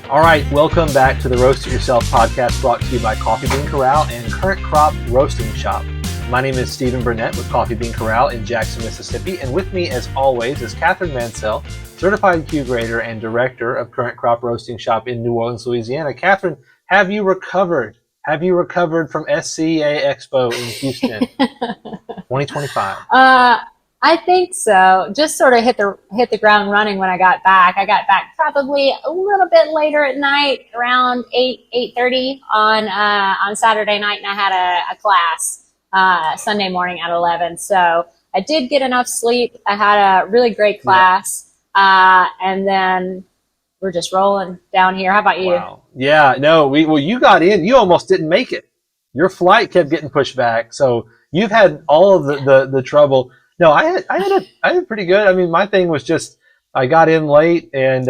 All right, welcome back to the Roast It Yourself podcast brought to you by Coffee Bean Corral and Current Crop Roasting Shop. My name is Stephen Burnett with Coffee Bean Corral in Jackson, Mississippi, and with me, as always, is Catherine Mansell, Certified Q Grader and Director of Current Crop Roasting Shop in New Orleans, Louisiana. Catherine, have you recovered? Have you recovered from SCA Expo in Houston 2025? I think so. Just sort of hit the ground running when I got back. I got back probably a little bit later at night, around 8:30 on Saturday night, and I had a class Sunday morning at 11. So I did get enough sleep. I had a really great class, and then we're just rolling down here. How about you? Wow. Yeah, no, you got in. You almost didn't make it. Your flight kept getting pushed back, so you've had all of the trouble. No, I had pretty good. I mean, my thing was just I got in late, and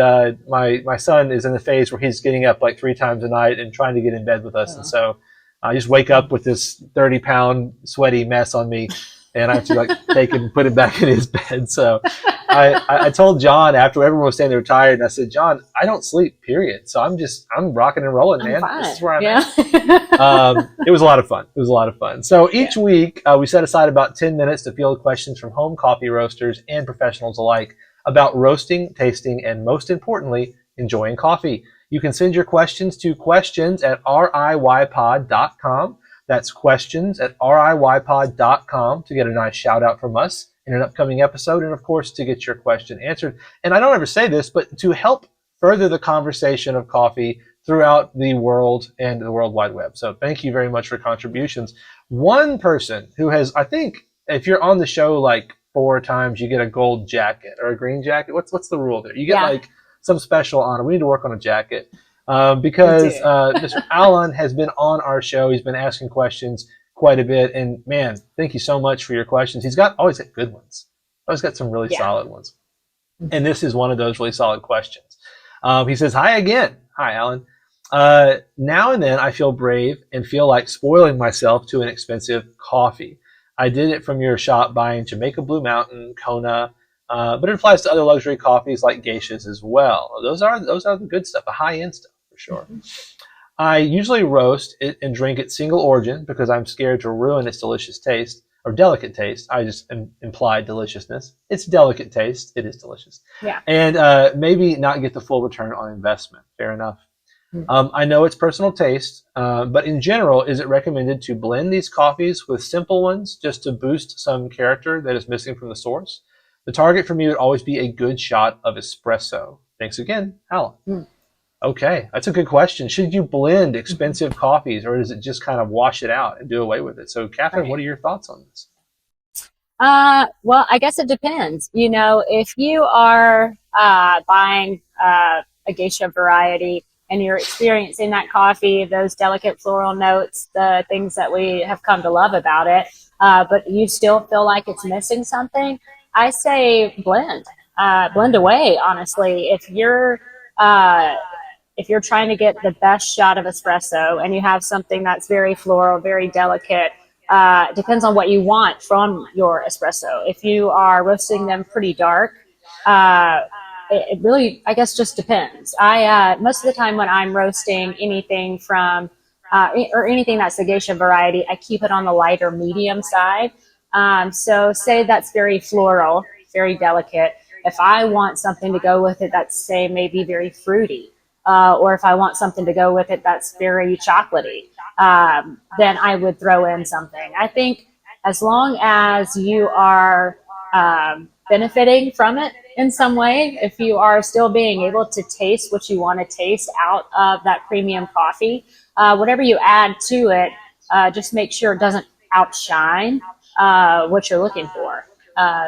my son is in the phase where he's getting up like 3 times a night and trying to get in bed with us, and so I just wake up with this 30-pound sweaty mess on me, and I have to like take him and put him back in his bed. So I told John after everyone was saying they were tired, and I said, John, I don't sleep, period. So I'm rocking and rolling, man. Fine. This is where I'm at. It was a lot of fun. It was a lot of fun. So each week we set aside about 10 minutes to field questions from home coffee roasters and professionals alike about roasting, tasting, and most importantly, enjoying coffee. You can send your questions to questions@riypod.com. That's questions@riypod.com to get a nice shout out from us in an upcoming episode, and of course to get your question answered. And I don't ever say this, but to help further the conversation of coffee throughout the world and the World Wide Web. So thank you very much for contributions. One person who has, I think, if you're on the show like 4 times, you get a gold jacket or a green jacket. What's the rule there? You get like some special honor. We need to work on a jacket. Because Mr. Alan has been on our show. He's been asking questions quite a bit. And man, thank you so much for your questions. He's always got good ones. Always got some really solid ones. And this is one of those really solid questions. He says, hi again. Hi, Alan. Now and then I feel brave and feel like spoiling myself to an expensive coffee. I did it from your shop buying Jamacia Blue Mountain, Konas, but it applies to other luxury coffees like Geishas as well. Those are the good stuff, the high-end stuff. Sure. I usually roast it and drink it single origin because I'm scared to ruin its delicious taste or delicate taste. I just implied deliciousness. It's delicate taste. It is delicious. Yeah. And maybe not get the full return on investment. Fair enough. I know it's personal taste, but in general, is it recommended to blend these coffees with simple ones just to boost some character that is missing from the source? The target for me would always be a good shot of espresso. Thanks again, Alan. Okay, that's a good question. Should you blend expensive coffees, or does it just kind of wash it out and do away with it? So, Catherine, what are your thoughts on this? Well, I guess it depends. You know, if you are buying a geisha variety and you're experiencing that coffee, those delicate floral notes, the things that we have come to love about it, but you still feel like it's missing something, I say blend away. Honestly, if you're trying to get the best shot of espresso and you have something that's very floral, very delicate, depends on what you want from your espresso. If you are roasting them pretty dark, it really, I guess, just depends. Most of the time when I'm roasting anything from, or anything that's a geisha variety, I keep it on the lighter medium side. So say that's very floral, very delicate. If I want something to go with it that's, say, maybe very fruity, or if I want something to go with it that's very chocolatey, then I would throw in something. I think as long as you are benefiting from it in some way, if you are still being able to taste what you want to taste out of that premium coffee, whatever you add to it, just make sure it doesn't outshine what you're looking for.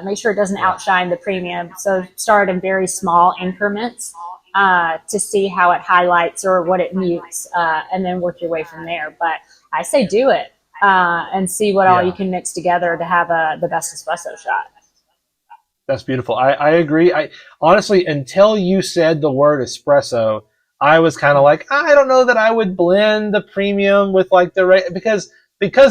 Make sure it doesn't outshine the premium. So start in very small increments to see how it highlights or what it mutes, and then work your way from there. But I say do it and see what all you can mix together to have the best espresso shot. That's beautiful. I agree. I honestly, until you said the word espresso, I was kind of like, I don't know that I would blend the premium with like because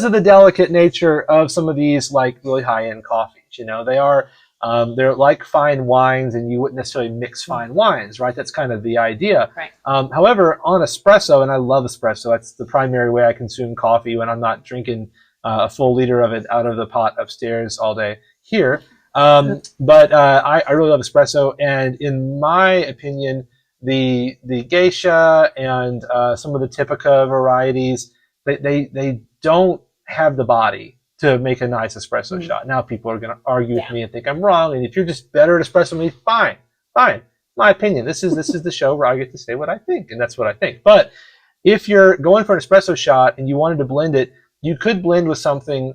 of the delicate nature of some of these like really high-end coffees. You know, they are They're like fine wines, and you wouldn't necessarily mix fine wines, right? That's kind of the idea. Right. However, on espresso, and I love espresso, that's the primary way I consume coffee when I'm not drinking a full liter of it out of the pot upstairs all day here. But I really love espresso, and in my opinion, the Geisha and some of the Typica varieties, they don't have the body to make a nice espresso shot. Now people are going to argue with me and think I'm wrong, and if you're just better at espresso than me, fine. My opinion. This is the show where I get to say what I think, and that's what I think. But if you're going for an espresso shot and you wanted to blend it, you could blend with something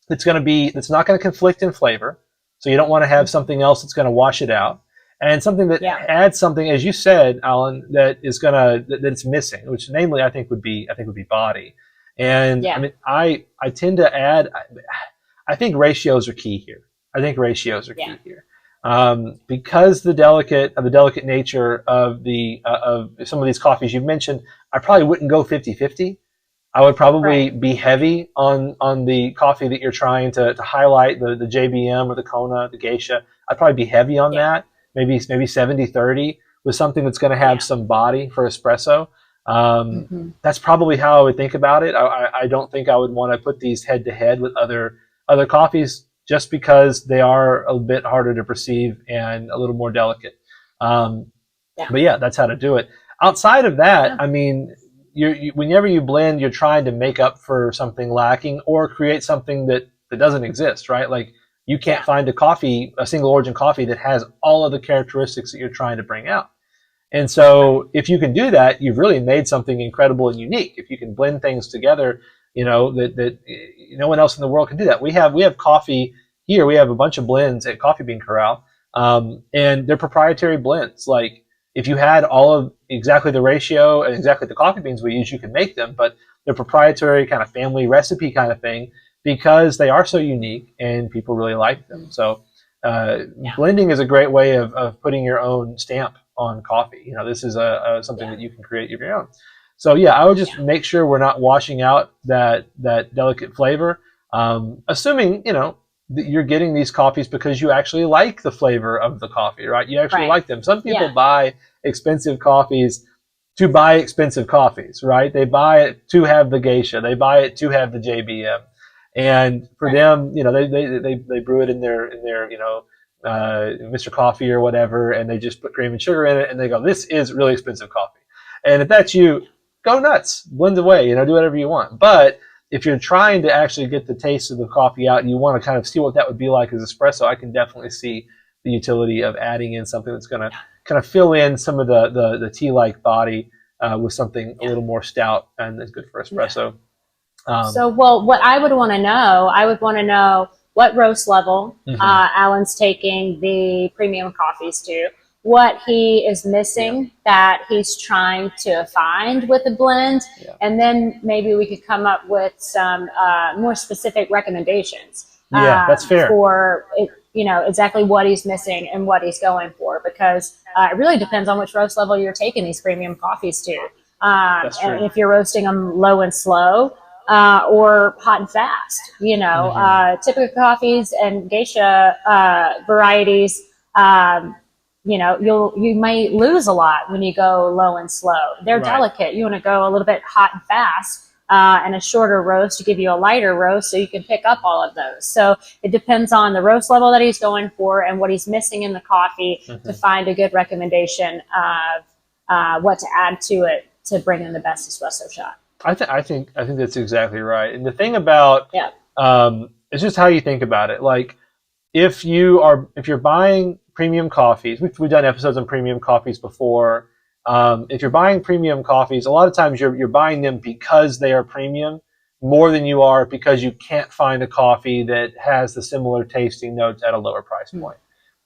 that's not going to conflict in flavor. So you don't want to have something else that's going to wash it out, and something that adds something, as you said, Alan, that it's missing, which namely I think would be body. And I mean, I tend to add. I think ratios are key here. Because the delicate nature of some of these coffees you've mentioned, I probably wouldn't go 50-50. I would probably be heavy on the coffee that you're trying to highlight, the JBM or the Kona, the Geisha. I'd probably be heavy on that, maybe 70-30 with something that's going to have some body for espresso. That's probably how I would think about it. I don't think I would want to put these head to head with other coffees, just because they are a bit harder to perceive and a little more delicate. But yeah, that's how to do it. Outside of that, I mean, whenever you blend, you're trying to make up for something lacking or create something that doesn't exist, right? Like you can't find a single origin coffee that has all of the characteristics that you're trying to bring out. And so if you can do that, you've really made something incredible and unique. If you can blend things together, that no one else in the world can do that. We have coffee here. We have a bunch of blends at Coffee Bean Corral, and they're proprietary blends. Like if you had all of exactly the ratio and exactly the coffee beans we use, you can make them, but they're proprietary kind of family recipe kind of thing because they are so unique and people really like them. So blending is a great way of putting your own stamp on coffee. This is something that you can create of your own. So yeah, I would just make sure we're not washing out that delicate flavor. Assuming that you're getting these coffees because you actually like the flavor of the coffee, right? You actually like them. Some people buy expensive coffees to buy expensive coffees, right? They buy it to have the Geisha. They buy it to have the JBM. And for them, they brew it in their Mr. Coffee or whatever, and they just put cream and sugar in it, and they go, this is really expensive coffee. And if that's you, go nuts, blend away, do whatever you want. But if you're trying to actually get the taste of the coffee out and you want to kind of see what that would be like as espresso, I can definitely see the utility of adding in something that's going to kind of fill in some of the tea-like body with something a little more stout and that's good for espresso. What I would want to know what roast level Alan's taking the premium coffees to, what he is missing that he's trying to find with the blend, and then maybe we could come up with some more specific recommendations. That's fair. For exactly what he's missing and what he's going for, because it really depends on which roast level you're taking these premium coffees to. And if you're roasting them low and slow, or hot and fast, typical coffees and Geisha varieties, you might lose a lot when you go low and slow. They're delicate. You want to go a little bit hot and fast, and a shorter roast to give you a lighter roast so you can pick up all of those. So it depends on the roast level that he's going for and what he's missing in the coffee to find a good recommendation of what to add to it to bring in the best espresso shot. I think that's exactly right. And the thing about it's just how you think about it. Like if you're buying premium coffees, we've done episodes on premium coffees before. If you're buying premium coffees, a lot of times you're buying them because they are premium more than you are because you can't find a coffee that has the similar tasting notes at a lower price point.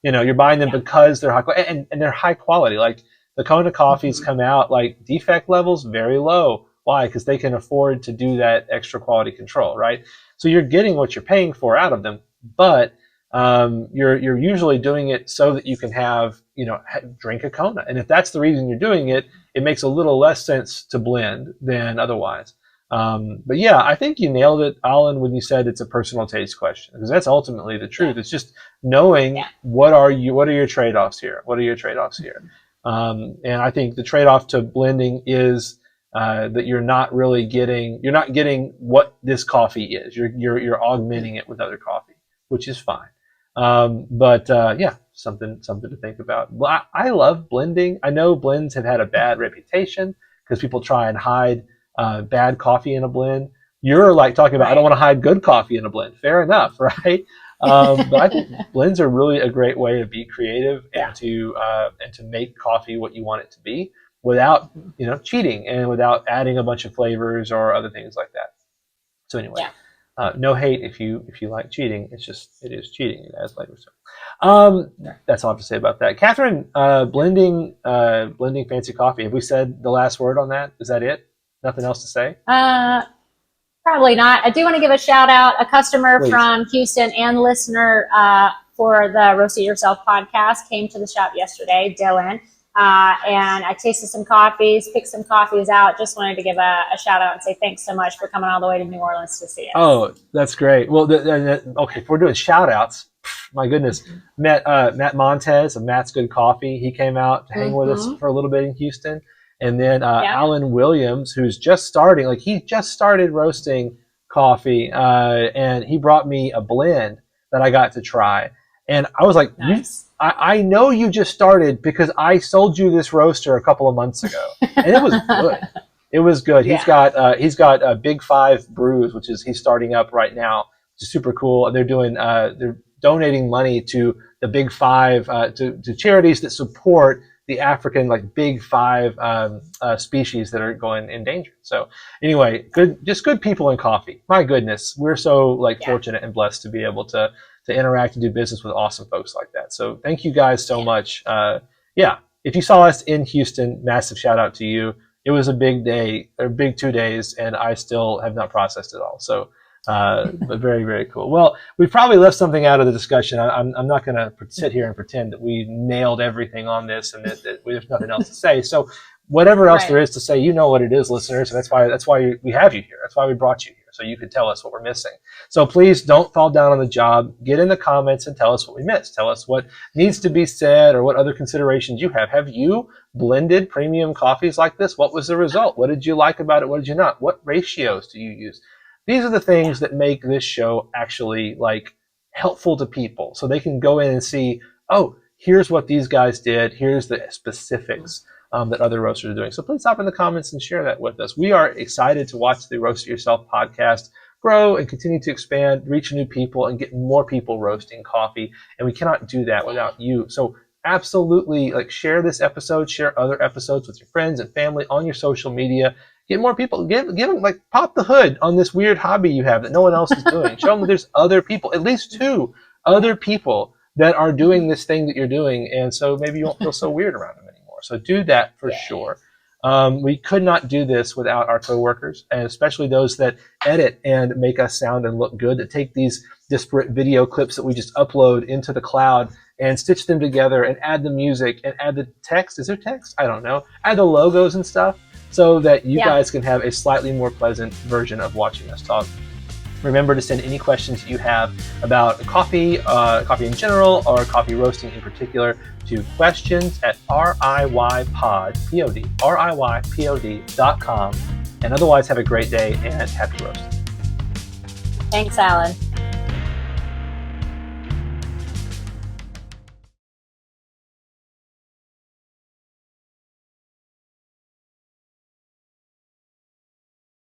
You're buying them because they're high quality, and they're high quality. Like the Kona coffees come out like defect levels very low. Why? Because they can afford to do that extra quality control, right? So you're getting what you're paying for out of them, but you're usually doing it so that you can drink a Kona. And if that's the reason you're doing it, it makes a little less sense to blend than otherwise. But yeah, I think you nailed it, Alan, when you said it's a personal taste question, because that's ultimately the truth. It's just knowing what are your trade-offs here? What are your trade-offs here? And I think the trade-off to blending is that you're not getting what this coffee is. You're augmenting it with other coffee, which is fine. But yeah, something to think about. Well, I love blending. I know blends have had a bad reputation because people try and hide bad coffee in a blend. You're like talking about, I don't want to hide good coffee in a blend. Fair enough, right? But I think blends are really a great way to be creative and to make coffee what you want it to be without cheating and without adding a bunch of flavors or other things like that. So anyway, no hate if you like cheating. It is cheating. It adds flavors. That's all I have to say about that. Catherine, blending fancy coffee. Have we said the last word on that? Is that it? Nothing else to say? Probably not. I do want to give a shout out, a customer from Houston and listener for the Roast It Yourself podcast came to the shop yesterday, Dylan. And I tasted some coffees, picked some coffees out. Just wanted to give a shout out and say thanks so much for coming all the way to New Orleans to see us. Oh, that's great. Well, okay, if we're doing shout outs, my goodness, Matt Montez of Matt's Good Coffee. He came out to hang with us for a little bit in Houston. And then Alan Williams, who's just starting, he just started roasting coffee, and he brought me a blend that I got to try. And I was like, nice. I know you just started because I sold you this roaster a couple of months ago, and it was good. It was good. Yeah. He's got Big Five Brews, which is he's starting up right now, which is super cool. And they're donating money to the Big Five to charities that support the African Big Five species that are going endangered. So anyway, just good people in coffee. My goodness, we're so fortunate and blessed to be able to interact and do business with awesome folks like that. So thank you guys so much. If you saw us in Houston, massive shout out to you. It was a big day, or big 2 days, and I still have not processed it all. So, but very, very cool. Well, we probably left something out of the discussion. I'm not going to sit here and pretend that we nailed everything on this and that there's nothing else to say. So whatever else there is to say, you know what it is, listeners. And that's why we have you here. That's why we brought you here, so you can tell us what we're missing. So please don't fall down on the job. Get in the comments and tell us what we missed. Tell us what needs to be said or what other considerations you have. Have you blended premium coffees like this? What was the result? What did you like about it? What did you not? What ratios do you use? These are the things that make this show actually helpful to people, so they can go in and see, oh, here's what these guys did. Here's the specifics that other roasters are doing. So please stop in the comments and share that with us. We are excited to watch the Roast It Yourself podcast grow and continue to expand, reach new people, and get more people roasting coffee. And we cannot do that without you. So absolutely, share this episode, share other episodes with your friends and family on your social media. Get more people, give them, pop the hood on this weird hobby you have that no one else is doing. Show them that there's other people, at least 2 other people that are doing this thing that you're doing. And so maybe you won't feel so weird around them anymore. So do that for sure. We could not do this without our coworkers, and especially those that edit and make us sound and look good, that take these disparate video clips that we just upload into the cloud and stitch them together and add the music and add the text. Is there text? I don't know. Add the logos and stuff so that you guys can have a slightly more pleasant version of watching us talk. Remember to send any questions you have about coffee, coffee in general, or coffee roasting in particular, to questions@riypod.com. And otherwise, have a great day and happy roasting. Thanks, Alan.